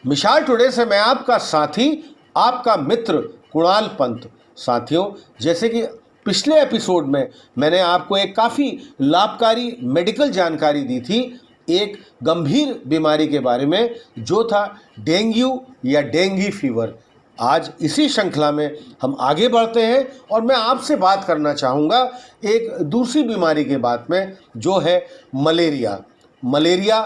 मिसाल टुडे से मैं आपका साथी, आपका मित्र कुणाल पंत। साथियों, जैसे कि पिछले एपिसोड में मैंने आपको एक काफ़ी लाभकारी मेडिकल जानकारी दी थी एक गंभीर बीमारी के बारे में, जो था डेंगू या डेंगी फीवर। आज इसी श्रृंखला में हम आगे बढ़ते हैं और मैं आपसे बात करना चाहूँगा एक दूसरी बीमारी के बारे में, जो है मलेरिया। मलेरिया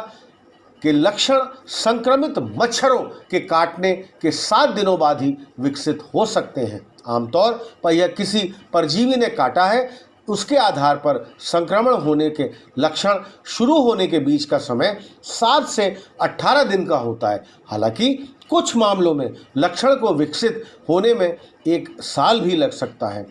के लक्षण संक्रमित मच्छरों के काटने के 7 दिनों बाद ही विकसित हो सकते हैं। आमतौर पर यह किसी परजीवी ने काटा है, उसके आधार पर संक्रमण होने के लक्षण शुरू होने के बीच का समय 7 से 18 दिन का होता है। हालांकि कुछ मामलों में लक्षण को विकसित होने में 1 साल भी लग सकता है।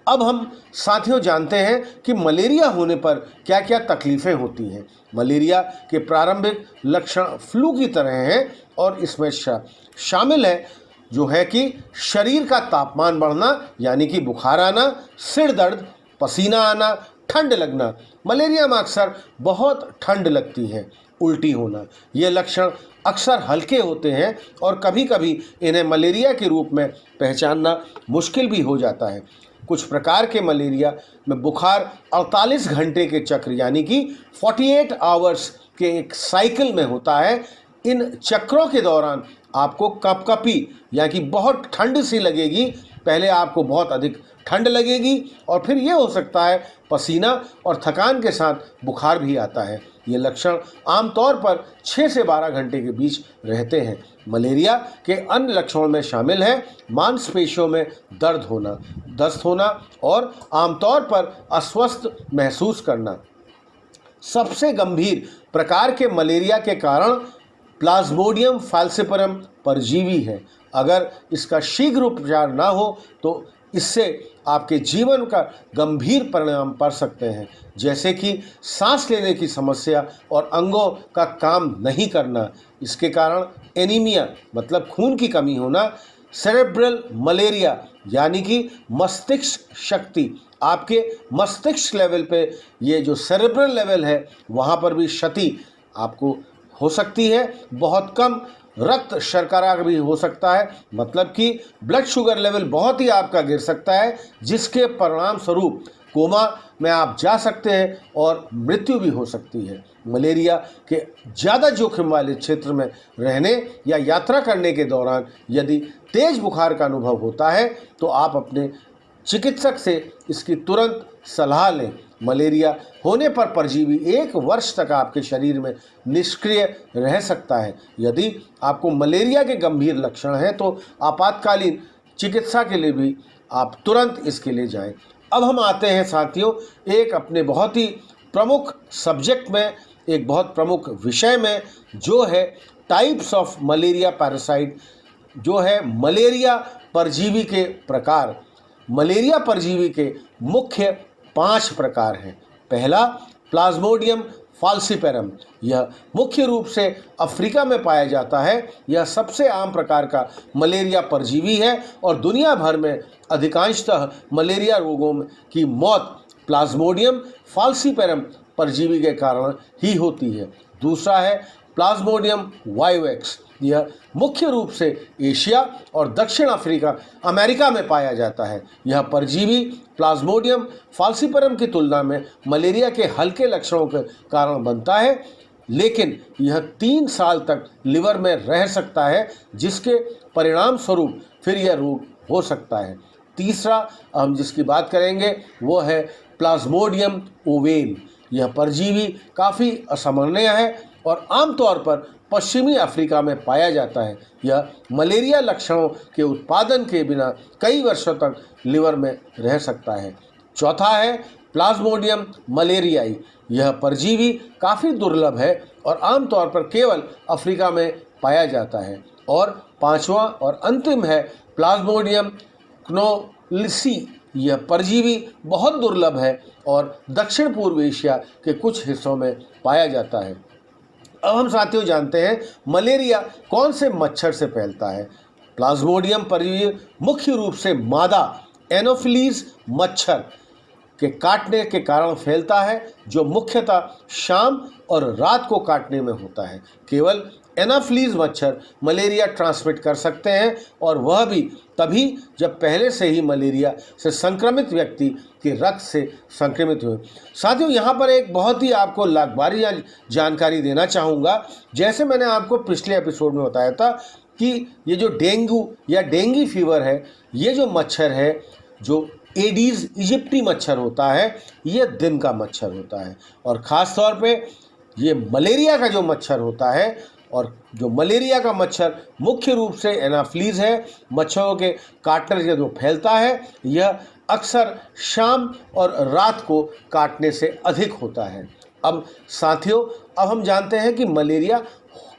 अब हम साथियों जानते हैं कि मलेरिया होने पर क्या क्या तकलीफ़ें होती हैं। मलेरिया के प्रारंभिक लक्षण फ्लू की तरह हैं और इसमें शामिल है जो है कि शरीर का तापमान बढ़ना यानी कि बुखार आना, सिर दर्द, पसीना आना, ठंड लगना। मलेरिया में अक्सर बहुत ठंड लगती है, उल्टी होना। ये लक्षण अक्सर हल्के होते हैं और कभी कभी इन्हें मलेरिया के रूप में पहचानना मुश्किल भी हो जाता है। कुछ प्रकार के मलेरिया में बुखार 48 घंटे के चक्र यानी कि 48 आवर्स के एक साइकिल में होता है। इन चक्रों के दौरान आपको कपकपी यानी कि बहुत ठंड सी लगेगी। पहले आपको बहुत अधिक ठंड लगेगी और फिर ये हो सकता है पसीना और थकान के साथ बुखार भी आता है। ये लक्षण आमतौर पर 6 से 12 घंटे के बीच रहते हैं। मलेरिया के अन्य लक्षणों में शामिल है मांसपेशियों में दर्द होना, दस्त होना और आमतौर पर अस्वस्थ महसूस करना। सबसे गंभीर प्रकार के मलेरिया के कारण प्लाज्मोडियम फाल्सिपारम परजीवी है। अगर इसका शीघ्र उपचार ना हो तो इससे आपके जीवन का गंभीर परिणाम पड़ सकते हैं, जैसे कि सांस लेने की समस्या और अंगों का काम नहीं करना। इसके कारण एनीमिया मतलब खून की कमी होना, सेरेब्रल मलेरिया यानी कि मस्तिष्क शक्ति, आपके मस्तिष्क लेवल पे ये जो सेरेब्रल लेवल है वहाँ पर भी क्षति आपको हो सकती है। बहुत कम रक्त शर्करा भी हो सकता है, मतलब कि ब्लड शुगर लेवल बहुत ही आपका गिर सकता है, जिसके परिणाम स्वरूप कोमा में आप जा सकते हैं और मृत्यु भी हो सकती है। मलेरिया के ज़्यादा जोखिम वाले क्षेत्र में रहने या यात्रा करने के दौरान यदि तेज बुखार का अनुभव होता है तो आप अपने चिकित्सक से इसकी तुरंत सलाह लें। मलेरिया होने पर परजीवी 1 वर्ष तक आपके शरीर में निष्क्रिय रह सकता है। यदि आपको मलेरिया के गंभीर लक्षण हैं तो आपातकालीन चिकित्सा के लिए भी आप तुरंत इसके लिए जाएं। अब हम आते हैं साथियों एक अपने बहुत ही प्रमुख सब्जेक्ट में, एक बहुत प्रमुख विषय में, जो है टाइप्स ऑफ मलेरिया पैरासाइट, जो है मलेरिया परजीवी के प्रकार। मलेरिया परजीवी के मुख्य 5 प्रकार हैं। पहला प्लाज्मोडियम फाल्सिपारम, यह मुख्य रूप से अफ्रीका में पाया जाता है। यह सबसे आम प्रकार का मलेरिया परजीवी है और दुनिया भर में अधिकांशतः मलेरिया रोगों की मौत प्लाज्मोडियम फाल्सिपारम परजीवी के कारण ही होती है। दूसरा है प्लाज्मोडियम वाइवेक्स, यह मुख्य रूप से एशिया और दक्षिण अमेरिका में पाया जाता है। यह परजीवी प्लाज्मोडियम फाल्सिपारम की तुलना में मलेरिया के हल्के लक्षणों के कारण बनता है, लेकिन यह 3 साल तक लिवर में रह सकता है, जिसके परिणाम स्वरूप फिर यह रोग हो सकता है। तीसरा हम जिसकी बात करेंगे वो है प्लाज्मोडियम ओवेन। यह परजीवी काफ़ी असामान्य है और आमतौर पर पश्चिमी अफ्रीका में पाया जाता है। यह मलेरिया लक्षणों के उत्पादन के बिना कई वर्षों तक लिवर में रह सकता है। चौथा है प्लाज्मोडियम मलेरियाई। यह परजीवी काफ़ी दुर्लभ है और आमतौर पर केवल अफ्रीका में पाया जाता है। और पांचवा और अंतिम है प्लाज्मोडियम क्नोलिसी। यह परजीवी बहुत दुर्लभ है और दक्षिण पूर्व एशिया के कुछ हिस्सों में पाया जाता है। अब हम साथियों जानते हैं मलेरिया कौन से मच्छर से फैलता है। प्लाज्मोडियम परजीवी मुख्य रूप से मादा एनोफिलीज मच्छर के काटने के कारण फैलता है, जो मुख्यतः शाम और रात को काटने में होता है। केवल एनाफ्लीज मच्छर मलेरिया ट्रांसमिट कर सकते हैं, और वह भी तभी जब पहले से ही मलेरिया से संक्रमित व्यक्ति के रक्त से संक्रमित हुए। साथियों, यहाँ पर एक बहुत ही आपको लाभकारी जानकारी देना चाहूँगा। जैसे मैंने आपको पिछले एपिसोड में बताया था कि ये जो डेंगू या डेंगी फीवर है, ये जो मच्छर है, जो एडीज इजिप्टी मच्छर होता है, ये दिन का मच्छर होता है, और ख़ास तौर पे ये मलेरिया का जो मच्छर होता है, और जो मलेरिया का मच्छर मुख्य रूप से एनाफ्लीज है, मच्छरों के काटने से जो फैलता है, यह अक्सर शाम और रात को काटने से अधिक होता है। अब साथियों, अब हम जानते हैं कि मलेरिया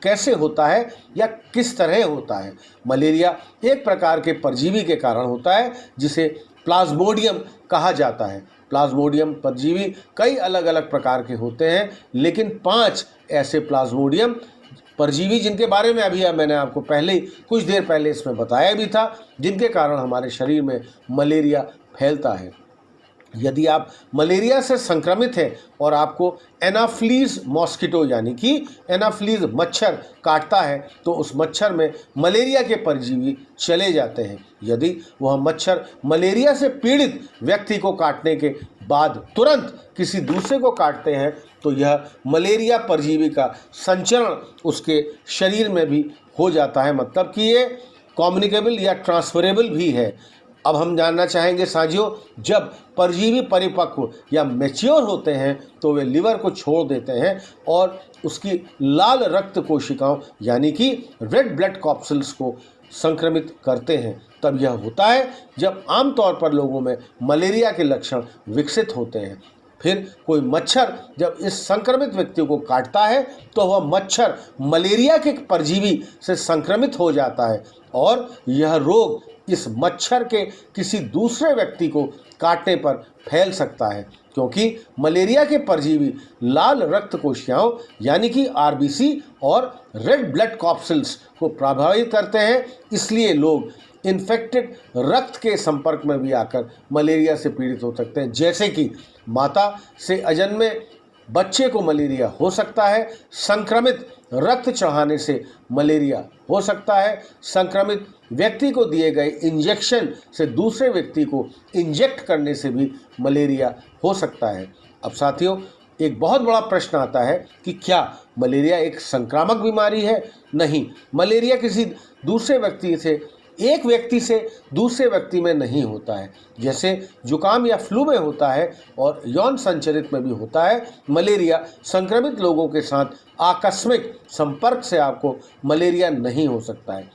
कैसे होता है या किस तरह होता है। मलेरिया एक प्रकार के परजीवी के कारण होता है जिसे प्लाज्मोडियम कहा जाता है। प्लाज्मोडियम परजीवी कई अलग अलग प्रकार के होते हैं, लेकिन 5 ऐसे प्लाज्मोडियम परजीवी जिनके बारे में अभी मैंने आपको पहले कुछ देर पहले इसमें बताया भी था, जिनके कारण हमारे शरीर में मलेरिया फैलता है। यदि आप मलेरिया से संक्रमित हैं और आपको एनाफ्लीज मॉस्किटो यानी कि एनाफ्लीज मच्छर काटता है, तो उस मच्छर में मलेरिया के परजीवी चले जाते हैं। यदि वह मच्छर मलेरिया से पीड़ित व्यक्ति को काटने के बाद तुरंत किसी दूसरे को काटते हैं, तो यह मलेरिया परजीवी का संचरण उसके शरीर में भी हो जाता है, मतलब कि ये कम्युनिकेबल या ट्रांसफरेबल भी है। अब हम जानना चाहेंगे साथियों, जब परजीवी परिपक्व या मैच्योर होते हैं तो वे लिवर को छोड़ देते हैं और उसकी लाल रक्त कोशिकाओं यानी कि रेड ब्लड कॉप्सल्स को संक्रमित करते हैं। तब यह होता है जब आमतौर पर लोगों में मलेरिया के लक्षण विकसित होते हैं। फिर कोई मच्छर जब इस संक्रमित व्यक्ति को काटता है तो वह मच्छर मलेरिया के परजीवी से संक्रमित हो जाता है, और यह रोग इस मच्छर के किसी दूसरे व्यक्ति को काटने पर फैल सकता है, क्योंकि मलेरिया के परजीवी लाल रक्त कोशिकाओं यानी कि आरबीसी और रेड ब्लड कॉप्सल्स को प्रभावित करते हैं। इसलिए लोग इन्फेक्टेड रक्त के संपर्क में भी आकर मलेरिया से पीड़ित हो सकते हैं। जैसे कि माता से अजन्मे बच्चे को मलेरिया हो सकता है, संक्रमित रक्त चढ़ाने से मलेरिया हो सकता है, संक्रमित व्यक्ति को दिए गए इंजेक्शन से दूसरे व्यक्ति को इंजेक्ट करने से भी मलेरिया हो सकता है। अब साथियों, एक बहुत बड़ा प्रश्न आता है कि क्या मलेरिया एक संक्रामक बीमारी है? नहीं, मलेरिया किसी दूसरे व्यक्ति से एक व्यक्ति से दूसरे व्यक्ति में नहीं होता है, जैसे जुकाम या फ्लू में होता है और यौन संचरित में भी होता है। मलेरिया संक्रमित लोगों के साथ आकस्मिक संपर्क से आपको मलेरिया नहीं हो सकता है,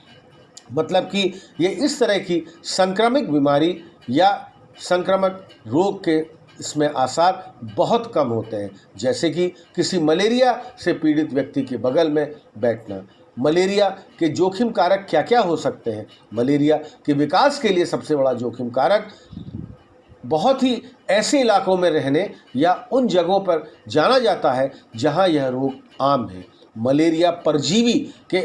मतलब कि ये इस तरह की संक्रामक बीमारी या संक्रामक रोग के इसमें आसार बहुत कम होते हैं, जैसे कि किसी मलेरिया से पीड़ित व्यक्ति के बगल में बैठना। मलेरिया के जोखिम कारक क्या क्या हो सकते हैं? मलेरिया के विकास के लिए सबसे बड़ा जोखिम कारक बहुत ही ऐसे इलाकों में रहने या उन जगहों पर जाना जाता है जहां यह रोग आम है। मलेरिया परजीवी के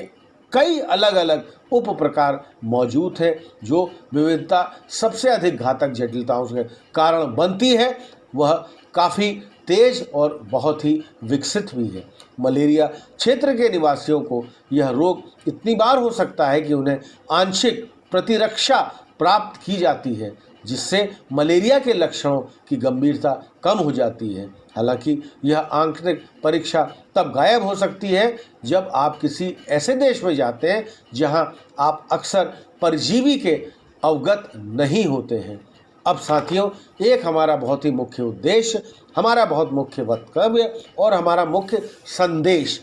कई अलग अलग उप प्रकार मौजूद हैं, जो विविधता सबसे अधिक घातक जटिलताओं के कारण बनती है। वह काफ़ी तेज और बहुत ही विकसित भी है। मलेरिया क्षेत्र के निवासियों को यह रोग इतनी बार हो सकता है कि उन्हें आंशिक प्रतिरक्षा प्राप्त की जाती है, जिससे मलेरिया के लक्षणों की गंभीरता कम हो जाती है। हालांकि यह आंतरिक परीक्षा तब गायब हो सकती है जब आप किसी ऐसे देश में जाते हैं जहां आप अक्सर परजीवी के अवगत नहीं होते हैं। अब साथियों, एक हमारा बहुत ही मुख्य उद्देश्य, हमारा बहुत मुख्य वक्तव्य और हमारा मुख्य संदेश,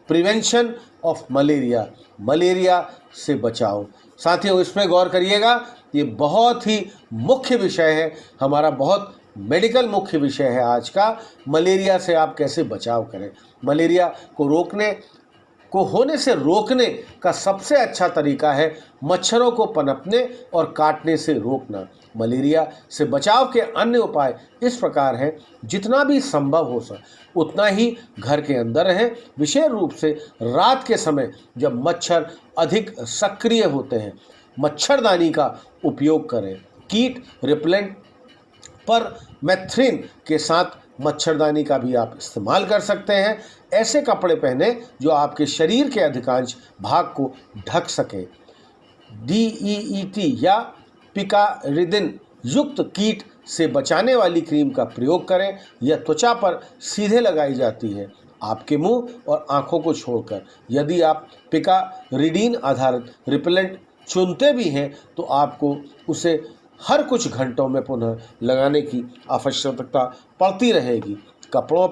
प्रिवेंशन ऑफ मलेरिया, मलेरिया से बचाओ। साथियों, इसमें गौर करिएगा, ये बहुत ही मुख्य विषय है, हमारा बहुत मेडिकल मुख्य विषय है आज का। मलेरिया से आप कैसे बचाव करें। मलेरिया को होने से रोकने का सबसे अच्छा तरीका है मच्छरों को पनपने और काटने से रोकना। मलेरिया से बचाव के अन्य उपाय इस प्रकार हैं, जितना भी संभव हो उतना ही घर के अंदर रहें, विशेष रूप से रात के समय जब मच्छर अधिक सक्रिय होते हैं। मच्छरदानी का उपयोग करें। कीट रिपेलेंट पर मेथ्रिन के साथ मच्छरदानी का भी आप इस्तेमाल कर सकते हैं। ऐसे कपड़े पहने जो आपके शरीर के अधिकांश भाग को ढक सके। DEET या पिकारिदिन युक्त कीट से बचाने वाली क्रीम का प्रयोग करें। यह त्वचा पर सीधे लगाई जाती है, आपके मुंह और आंखों को छोड़कर। यदि आप पिकारिडीन आधारित रिपेलेंट चुनते भी हैं तो आपको उसे हर कुछ घंटों में पुनः लगाने की आवश्यकता पड़ती रहेगी। कपड़ों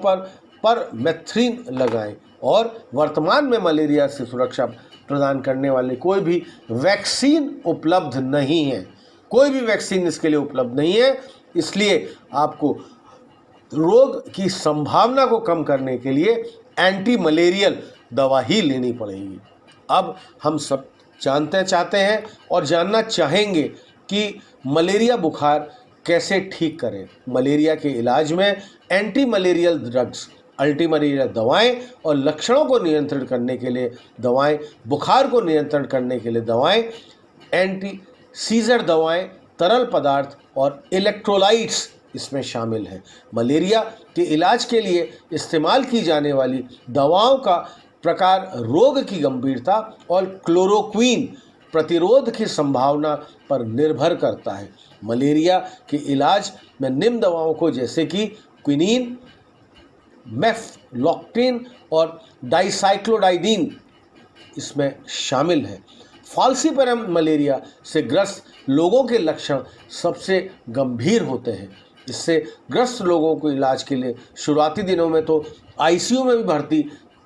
पर मेथ्रीन लगाएं और वर्तमान में मलेरिया से सुरक्षा प्रदान करने वाले कोई भी वैक्सीन उपलब्ध नहीं है। कोई भी वैक्सीन इसके लिए उपलब्ध नहीं है, इसलिए आपको रोग की संभावना को कम करने के लिए एंटी मलेरियल दवा ही लेनी पड़ेगी। अब हम सब चाहते हैं और जानना चाहेंगे कि मलेरिया बुखार कैसे ठीक करें। मलेरिया के इलाज में anti malarial drugs, anti malaria दवाएं और लक्षणों को नियंत्रित करने के लिए दवाएं, बुखार को नियंत्रण करने के लिए दवाएं, एंटी सीजर दवाएं, तरल पदार्थ और इलेक्ट्रोलाइट्स इसमें शामिल हैं। मलेरिया के इलाज के लिए इस्तेमाल की जाने वाली दवाओं का प्रकार, रोग की गंभीरता और क्लोरोक्वीन प्रतिरोध की संभावना पर निर्भर करता है। मलेरिया के इलाज में निम्न दवाओं को जैसे कि क्विनीन, मेफ्लॉक्टिन और डाइसाइक्लोडाइडीन इसमें शामिल है। फाल्सीपारम मलेरिया से ग्रस्त लोगों के लक्षण सबसे गंभीर होते हैं। इससे ग्रस्त लोगों को इलाज के लिए शुरुआती दिनों में तो ICU में भी भर्ती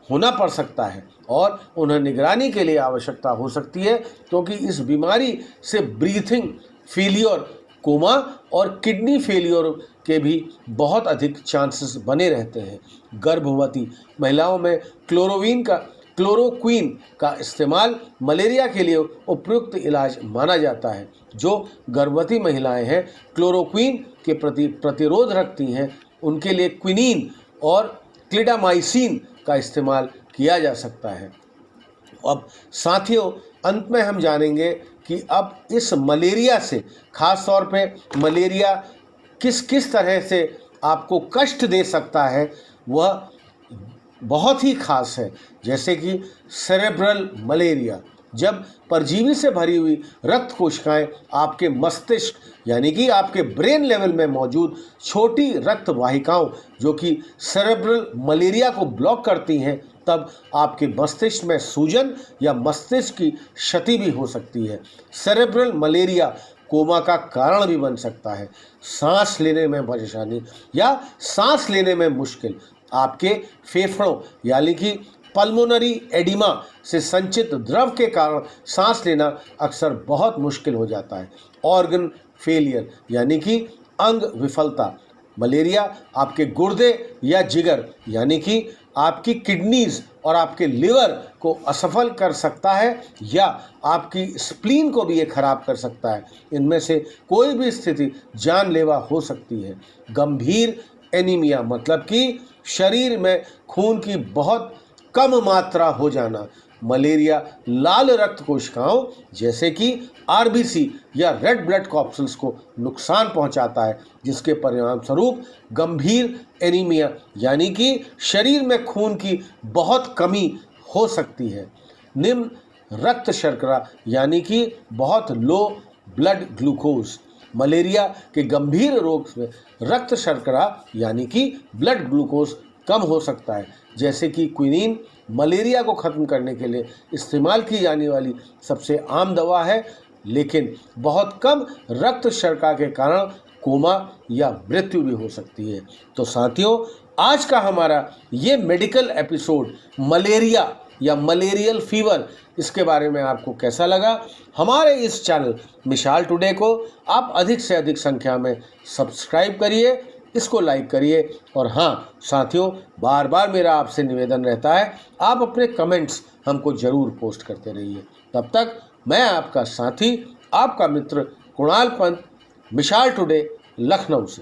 होना पड़ सकता है और उन्हें निगरानी के लिए आवश्यकता हो सकती है, क्योंकि इस बीमारी से ब्रीथिंग फेलियर, कोमा और किडनी फेलियर के भी बहुत अधिक चांसेस बने रहते हैं। गर्भवती महिलाओं में क्लोरोक्वीन का इस्तेमाल मलेरिया के लिए उपयुक्त इलाज माना जाता है। जो गर्भवती महिलाएं हैं, क्लोरोक्वीन के प्रति प्रतिरोध रखती हैं, उनके लिए क्विनीन और क्लिंडामाइसिन का इस्तेमाल किया जा सकता है। अब साथियों, अंत में हम जानेंगे कि अब इस मलेरिया से, ख़ास तौर पे मलेरिया किस तरह से आपको कष्ट दे सकता है, वह बहुत ही खास है। जैसे कि सेरेब्रल मलेरिया, जब परजीवी से भरी हुई रक्त कोशिकाएं आपके मस्तिष्क यानी कि आपके ब्रेन लेवल में मौजूद छोटी रक्त वाहिकाओं जो कि सेरेब्रल मलेरिया को ब्लॉक करती हैं, तब आपके मस्तिष्क में सूजन या मस्तिष्क की क्षति भी हो सकती है। सेरेब्रल मलेरिया कोमा का कारण भी बन सकता है। सांस लेने में परेशानी या सांस लेने में मुश्किल, आपके फेफड़ों यानी कि पल्मोनरी एडिमा से संचित द्रव के कारण सांस लेना अक्सर बहुत मुश्किल हो जाता है। ऑर्गन फेलियर यानी कि अंग विफलता, मलेरिया आपके गुर्दे या जिगर यानी कि आपकी किडनीज और आपके लिवर को असफल कर सकता है या आपकी स्प्लीन को भी ये खराब कर सकता है। इनमें से कोई भी स्थिति जानलेवा हो सकती है। गंभीर एनीमिया मतलब कि शरीर में खून की बहुत कम मात्रा हो जाना। मलेरिया लाल रक्त कोशिकाओं जैसे कि RBC या रेड ब्लड कॉर्पसेल्स को नुकसान पहुंचाता है, जिसके परिणाम स्वरूप गंभीर एनीमिया यानी कि शरीर में खून की बहुत कमी हो सकती है। निम्न रक्त शर्करा यानी कि बहुत लो ब्लड ग्लूकोज, मलेरिया के गंभीर रोग में रक्त शर्करा यानी कि ब्लड ग्लूकोज कम हो सकता है। जैसे कि क्विनीन मलेरिया को ख़त्म करने के लिए इस्तेमाल की जाने वाली सबसे आम दवा है, लेकिन बहुत कम रक्त शर्करा के कारण कोमा या मृत्यु भी हो सकती है। तो साथियों, आज का हमारा ये मेडिकल एपिसोड मलेरिया या मलेरियल फीवर, इसके बारे में आपको कैसा लगा? हमारे इस चैनल मिसाल टुडे को आप अधिक से अधिक संख्या में सब्सक्राइब करिए, इसको लाइक करिए और हाँ साथियों, बार बार मेरा आपसे निवेदन रहता है, आप अपने कमेंट्स हमको ज़रूर पोस्ट करते रहिए। तब तक मैं आपका साथी, आपका मित्र कुणाल पंत, मिसाल टुडे, लखनऊ से।